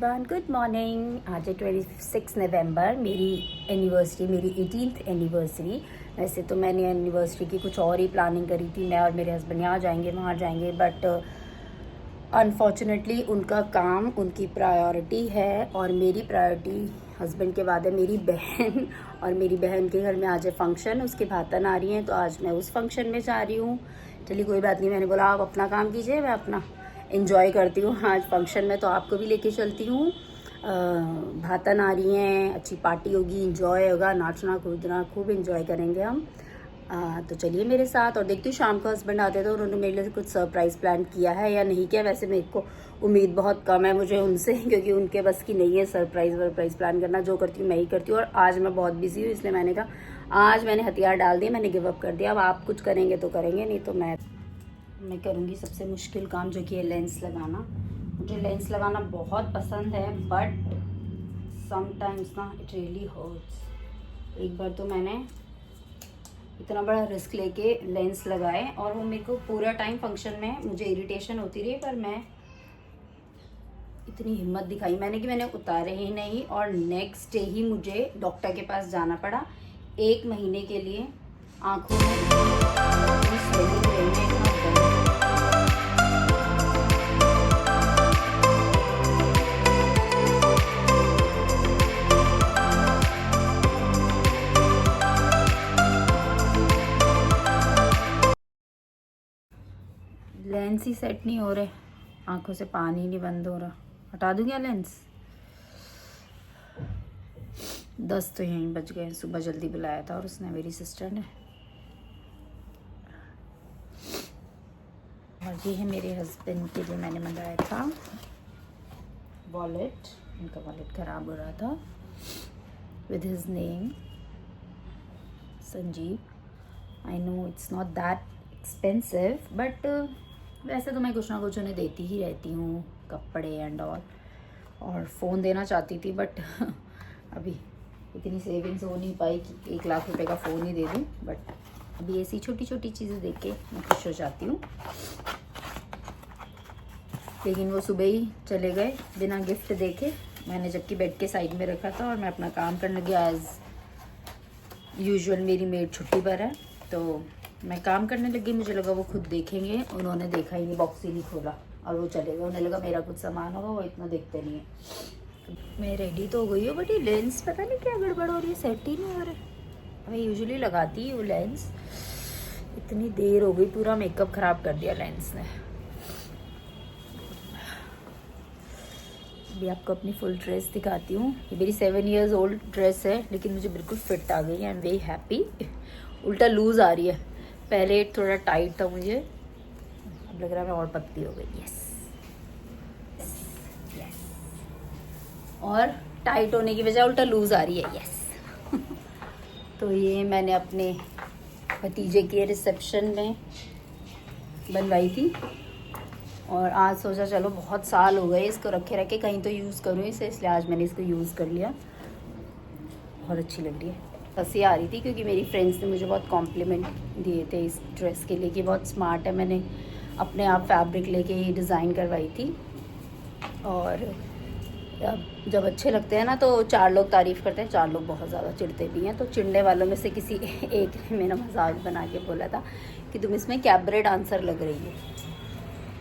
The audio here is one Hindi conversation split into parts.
Good morning. आज है 26 नवंबर, मेरी एनिवर्सरी, मेरी 18th एनिवर्सरी। वैसे तो मैंने एनिवर्सरी की कुछ और ही प्लानिंग करी थी, मैं और मेरे हस्बैंड यहाँ जाएंगे वहाँ जाएंगे, बट अनफॉर्चुनेटली उनका काम उनकी प्रायोरिटी है और मेरी प्रायोरिटी हस्बैंड के बाद है मेरी बहन। और मेरी बहन के घर में आज है फंक्शन, उसके भातन आ रही हैं, तो आज मैं उस फंक्शन में जा रही हूँ। चलिए कोई बात नहीं, मैंने बोला आप अपना काम कीजिए, मैं अपना एंजॉय करती हूँ आज फंक्शन में, तो आपको भी लेके चलती हूँ। भातन आ रही हैं, अच्छी पार्टी होगी, एंजॉय होगा, नाचना कूदना खूब एंजॉय करेंगे हम। तो चलिए मेरे साथ। और देखती हूँ शाम को हस्बैंड आते तो उन्होंने मेरे लिए कुछ सरप्राइज़ प्लान किया है या नहीं किया। वैसे मेरे को उम्मीद बहुत कम है मुझे उनसे, क्योंकि उनके बस की नहीं है सरप्राइज़ वर्प्राइज़ प्लान करना। जो करती हूँ मैं ही करती हूँ, और आज मैं बहुत बिजी हूँ, इसलिए मैंने कहा आज मैंने हथियार डाल दिए, मैंने गिव अप कर दिया। अब आप कुछ करेंगे तो करेंगे, नहीं तो मैं करूँगी सबसे मुश्किल काम, जो कि है लेंस लगाना। मुझे लेंस लगाना बहुत पसंद है, बट समटाइम्स ना इट रियली हर्ट्स। एक बार तो मैंने इतना बड़ा रिस्क लेके लेंस लगाए और वो मेरे को पूरा टाइम फंक्शन में मुझे इरिटेशन होती रही, पर मैं इतनी हिम्मत दिखाई मैंने कि मैंने उतारे ही नहीं, और नेक्स्ट डे ही मुझे डॉक्टर के पास जाना पड़ा। 1 महीने के लिए आँखों में स्वेलिंग रहने लेंस ही सेट नहीं हो रहे, आंखों से पानी नहीं बंद हो रहा। हटा दूँ क्या लेंस? 10 तो यहीं बज गए। सुबह जल्दी बुलाया था और उसने, मेरी सिस्टर ने। और ये है मेरे हस्बैंड के लिए मैंने मंगाया था वॉलेट। इनका वॉलेट ख़राब हो रहा था, with his name Sanjeev. I know it's not that expensive, but वैसे तो मैं कुछ ना कुछ उन्हें देती ही रहती हूँ, कपड़े एंड ऑल। और फ़ोन देना चाहती थी, बट अभी इतनी सेविंग्स हो नहीं पाई कि 1 लाख रुपए का फ़ोन ही दे दूँ। बट अभी ऐसी छोटी छोटी चीज़ें देख के मैं खुश हो जाती हूँ। लेकिन वो सुबह ही चले गए बिना गिफ्ट देखे। मैंने जबकि बेड के साइड में रखा था और मैं अपना काम करने गया। एज़ यूजुअल मेरी मेड छुट्टी पर है, तो मैं काम करने लगी। मुझे लगा वो खुद देखेंगे, उन्होंने देखा ही नहीं, बॉक्स ही नहीं खोला और वो चले गए। उन्हें लगा मेरा कुछ सामान होगा, वो इतना देखते नहीं है। मैं रेडी तो हो गई हूँ, बट ये लेंस पता नहीं क्या गड़बड़ हो रही है, सेट ही नहीं हो रहा। मैं यूजुअली लगाती हूँ लेंस। इतनी देर हो गई, पूरा मेकअप ख़राब कर दिया लेंस ने। अभी आपको अपनी फुल ड्रेस दिखाती हूँ। ये मेरी 7 years ओल्ड ड्रेस है, लेकिन मुझे बिल्कुल फिट आ गई है। I am very happy. उल्टा लूज़ आ रही है, पहले थोड़ा टाइट था मुझे, अब लग रहा है मैं और पतली हो गई। यस यस, और टाइट होने की बजाय उल्टा लूज़ आ रही है। यस तो ये मैंने अपने भतीजे के रिसेप्शन में बनवाई थी, और आज सोचा चलो बहुत साल हो गए इसको रखे रखे, कहीं तो यूज़ करूँ इसे, इसलिए आज मैंने इसको यूज़ कर लिया। बहुत अच्छी लग रही है। हंसी आ रही थी क्योंकि मेरी फ्रेंड्स ने मुझे बहुत कॉम्प्लीमेंट दिए थे इस ड्रेस के लिए कि बहुत स्मार्ट है। मैंने अपने आप फैब्रिक लेके ही डिज़ाइन करवाई थी, और जब अच्छे लगते हैं ना तो 4 लोग तारीफ़ करते हैं, 4 लोग बहुत ज़्यादा चिढ़ते भी हैं। तो चिढ़ने वालों में से किसी एक ने मेरा मजाक बना के बोला था कि तुम इसमें कैबरे डांसर लग रही हो,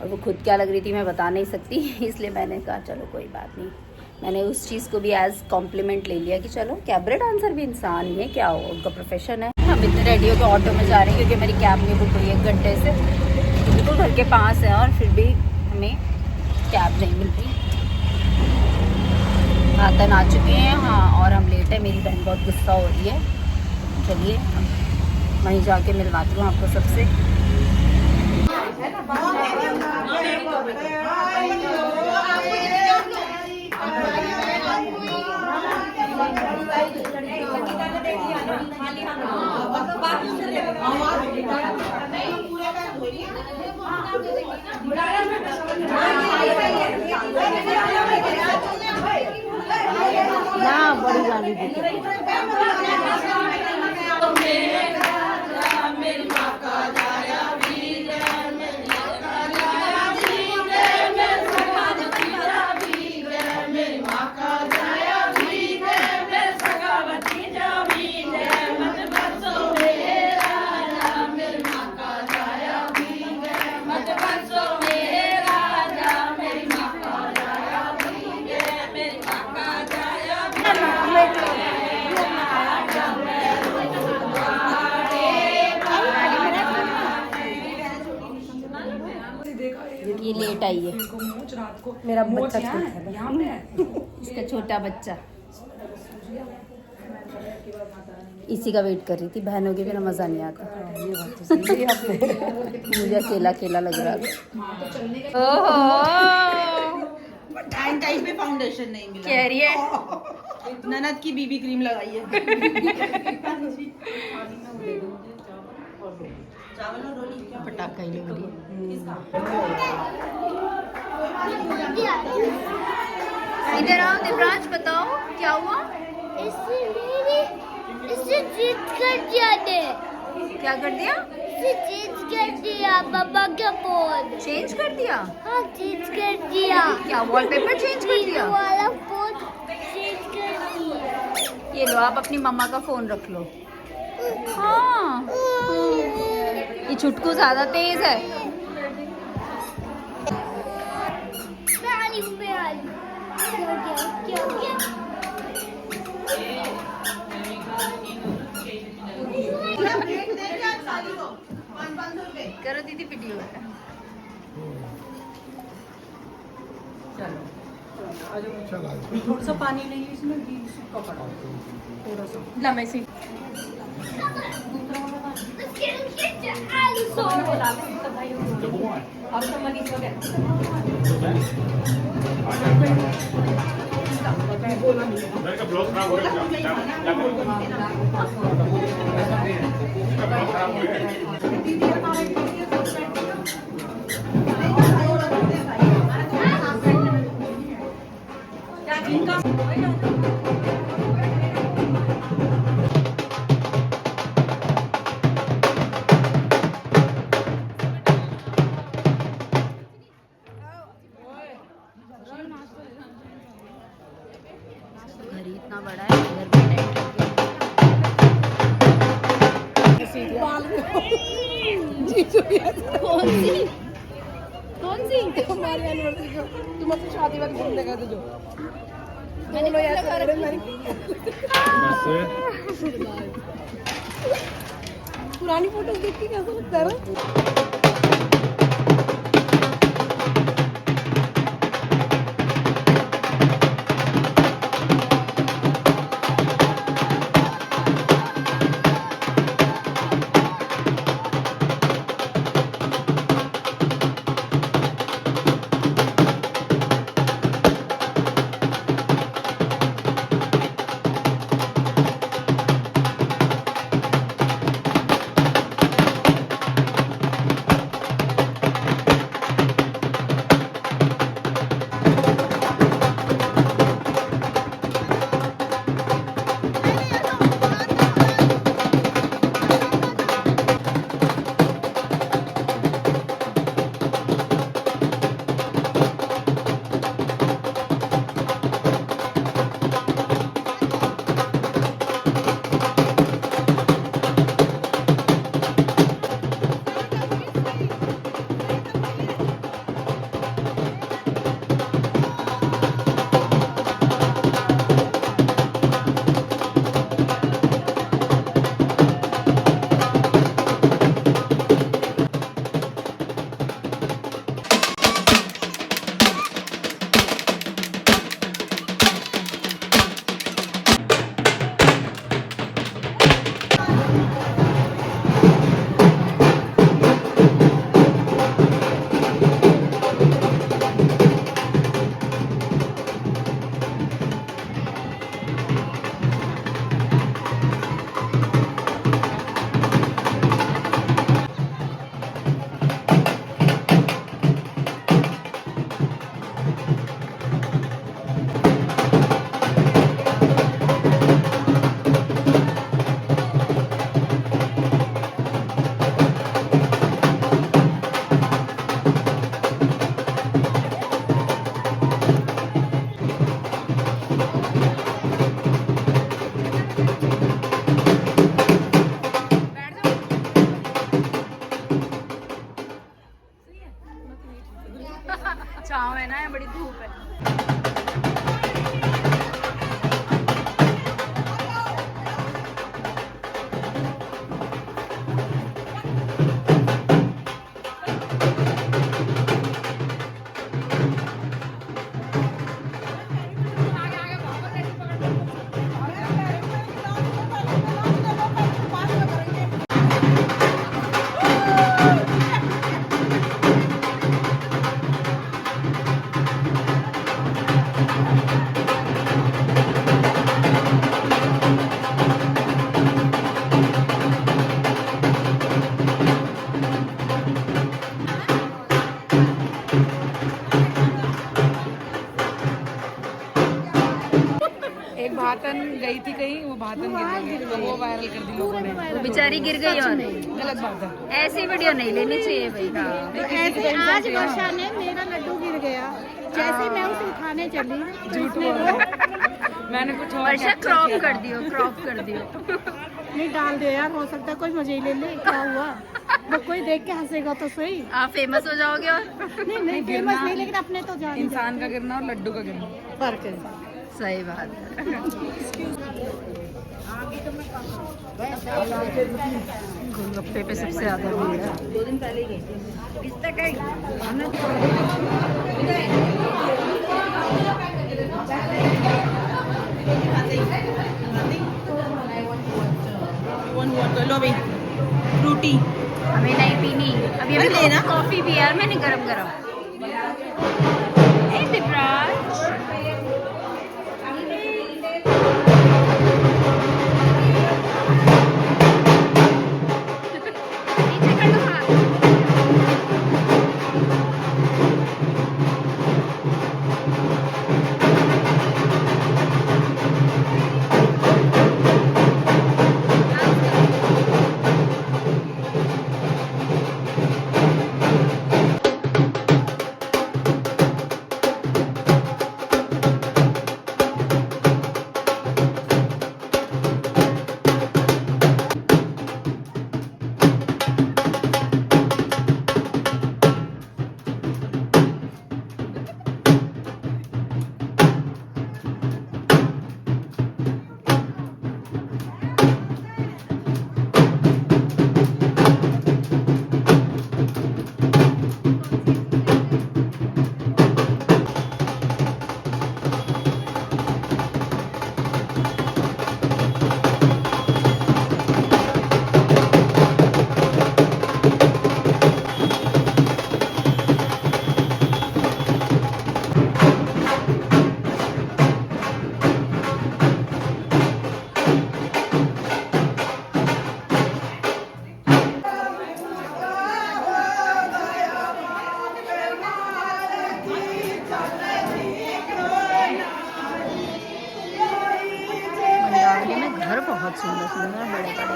और वो खुद क्या लग रही थी मैं बता नहीं सकती, इसलिए मैंने कहा चलो कोई बात नहीं। मैंने उस चीज़ को भी एज कॉम्प्लीमेंट ले लिया कि चलो कैबरे डांसर भी इंसान ही है, क्या हो, उनका प्रोफेशन है। हम इतने रेडी होकर ऑटो में जा रहे हैं क्योंकि मेरी कैब नहीं बुक हुई 1 घंटे से, बिल्कुल घर के पास है, और फिर भी हमें कैब नहीं मिल रही। भातन आ चुके हैं, हाँ, और हम लेट है। मेरी बहन बहुत गुस्सा हो रही है। चलिए हम वहीं जाके मिलवाती हूँ आपको सबसे। ना बड़ी गाली है ये, मेरा बच्चा बच्चा छोटा यहाँ पे है। इसका छोटा बच्चा। इसी का वेट कर रही थी, बहनों के बिना मज़ा नहीं आता। ये बात तो सही है आपने। मुझे अकेला अकेला लग रहा था। ओहो, टाइम टाइम पे फाउंडेशन नहीं मिला। कह रही है ननद की बीबी क्रीम लगाई है। पटाखा ही लग रही है। इधर आओ दिव्यांश, बताओ क्या हुआ? इससे चीज कर दिया ने, क्या कर दिया? इससे चीज कर दिया पापा का फोन। चेंज कर दिया? हाँ चीज कर दिया, क्या वॉलपेपर चेंज कर दिया? वाला फोन चेंज कर दिया। ये लो, आप अपनी मम्मा का फोन रख लो। हाँ, ये छुटकू ज्यादा तेज है। मैं आई क्या क्या करो दीदी वीडियो। थोड़ा सा पानी ले लीजिए, इसमें घी सूखा पड़ा थोड़ा सा। ला मैं इसे घर ही इतना बड़ा है, घर में टेंट लग गया। कौन सी? कौन सी? हमारी एनिवर्सरी को तुम अपनी शादी वाली घूमने गए थे जो मैंने बोलो यार, लगा रखी। पुरानी फोटोज देख के कैसा लगता है ना? एक भातन गई थी कहीं, वो भातन गिर गई, तो वो वायरल कर दी लोगों ने। वो बेचारी गिर गई और गलत बात है। ऐसी वीडियो नहीं लेनी चाहिए भाई। हाँ ऐसे आज वर्षा ने मेरा लड्डू गिर गया, जैसे मैं उसे उठाने चली झूठ बोला, मैंने कुछ और वर्षा क्रॉप कर दियो, क्रॉप कर दियो। नहीं डाल दे यार, हो सकता है कोई मजे ही ले ले, क्या हुआ वो कोई देख के हंसेगा तो सही। आप फेमस हो जाओगे और नहीं फेमस नहीं, लेकिन अपने तो जान इंसान का गिरना और लड्डू का गिरना फर्क है। सही बात है। गोलगप्पे पे सबसे ज्यादा भीड़ है। 2 दिन पहले ही गई थी। फ्रूटी हमें नहीं पीनी अभी, अरे लेना। कॉफी भी यार मैंने गरम गरम। ए दिवराज नीचे कर दो हाथ। मंडावली में घर बहुत सुंदर सुंदर बड़े बड़े।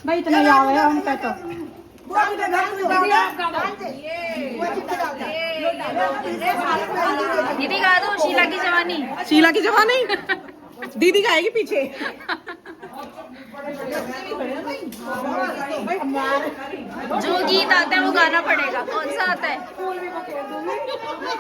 भाई इतना याद है उनका तो। दीदी गा दो शीला की जवानी। शीला की जवानी दीदी गाएगी पीछे। जो गीत आता है वो गाना पड़ेगा। कौन सा आता है?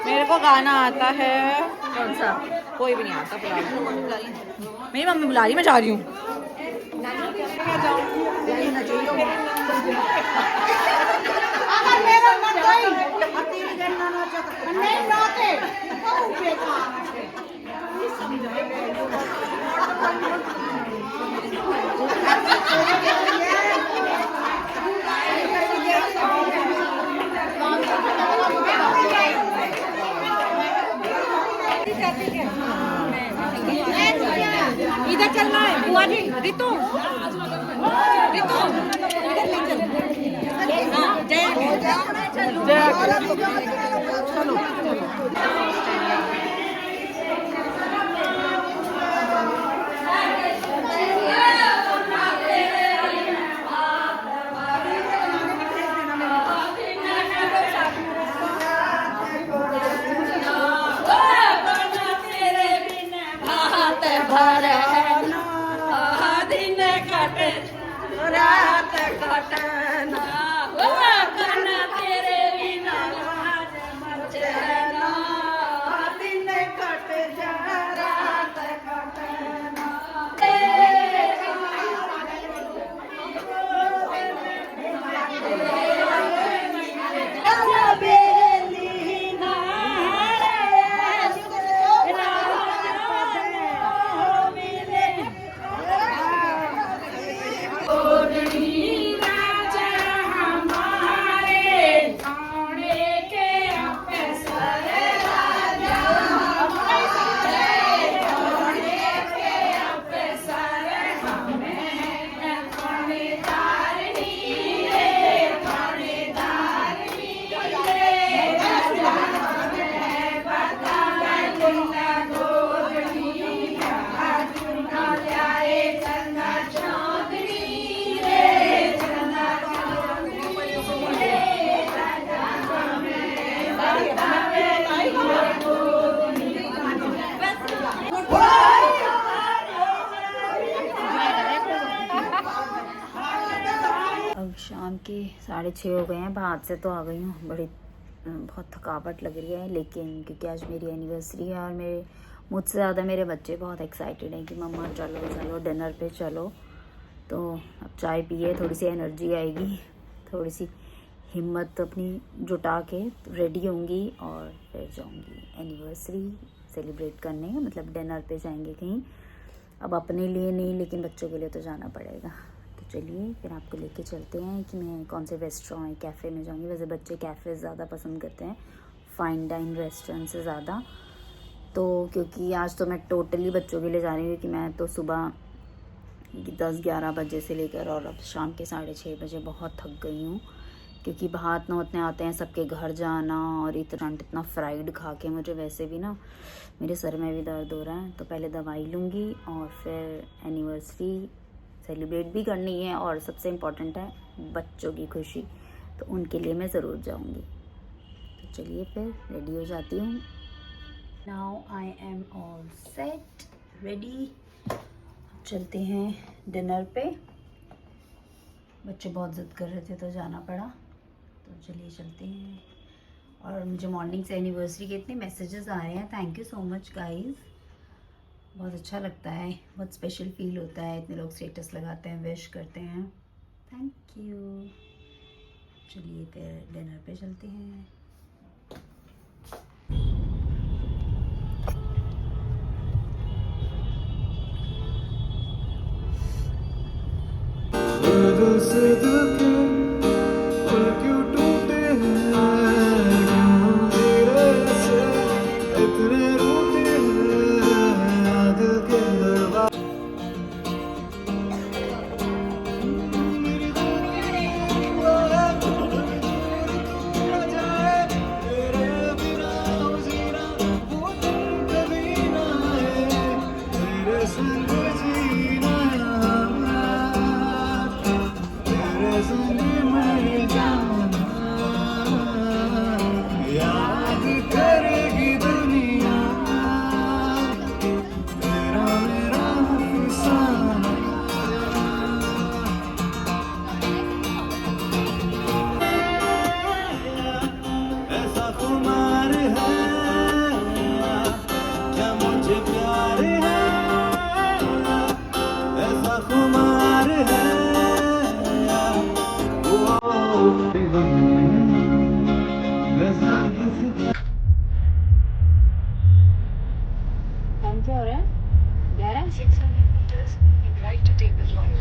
मेरे को गाना आता है, कौन सा? कोई भी नहीं आता फिलहाल। मेरी मम्मी बुला रही, मैं जा रही हूँ। इधर चलना है बुआ जी। रितु रितु शाम के 6:30 हो गए हैं। बाहर से तो आ गई हूँ, बहुत थकावट लग रही है, लेकिन क्योंकि आज मेरी एनिवर्सरी है और मुझसे ज़्यादा मेरे बच्चे बहुत एक्साइटेड हैं कि मम्मा चलो चलो डिनर पे चलो। तो अब चाय पिए, थोड़ी सी एनर्जी आएगी, थोड़ी सी हिम्मत अपनी जुटा के रेडी होंगी और फिर जाऊंगी एनिवर्सरी सेलिब्रेट करने, मतलब डिनर पे जाएंगे कहीं। अब अपने लिए नहीं, लेकिन बच्चों के लिए तो जाना पड़ेगा। तो चलिए फिर आपको लेके चलते हैं कि मैं कौन से रेस्टोरेंट कैफ़े में जाऊंगी। वैसे बच्चे कैफ़े ज़्यादा पसंद करते हैं फ़ाइन डाइन रेस्टोरेंट से ज़्यादा। तो क्योंकि आज तो मैं टोटली बच्चों के लिए जा रही हूँ, क्योंकि मैं तो सुबह 10-11 बजे से लेकर और अब शाम के 6:30 बजे बहुत थक गई हूँ, क्योंकि भात नौतने आते हैं सबके घर जाना, और इतना फ्राइड खा के मुझे वैसे भी ना मेरे सर में भी दर्द हो रहा है। तो पहले दवाई लूँगी और फिर एनिवर्सरी सेलिब्रेट भी करनी है, और सबसे इम्पोर्टेंट है बच्चों की खुशी, तो उनके लिए मैं ज़रूर जाऊँगी। तो चलिए फिर रेडी हो जाती हूँ। Now I am all set ready, चलते हैं डिनर पे। बच्चे बहुत ज़िद कर रहे थे तो जाना पड़ा, तो चलिए चलते हैं। और मुझे मॉर्निंग से एनिवर्सरी के इतने मैसेजेस आ रहे हैं, thank you so much guys, बहुत अच्छा लगता है, बहुत स्पेशल फील होता है, इतने लोग स्टेटस लगाते हैं, विश करते हैं, थैंक यू। चलिए फिर डिनर पे चलते हैं। क्या हो रहा है? 11 600 meters, right to take the line.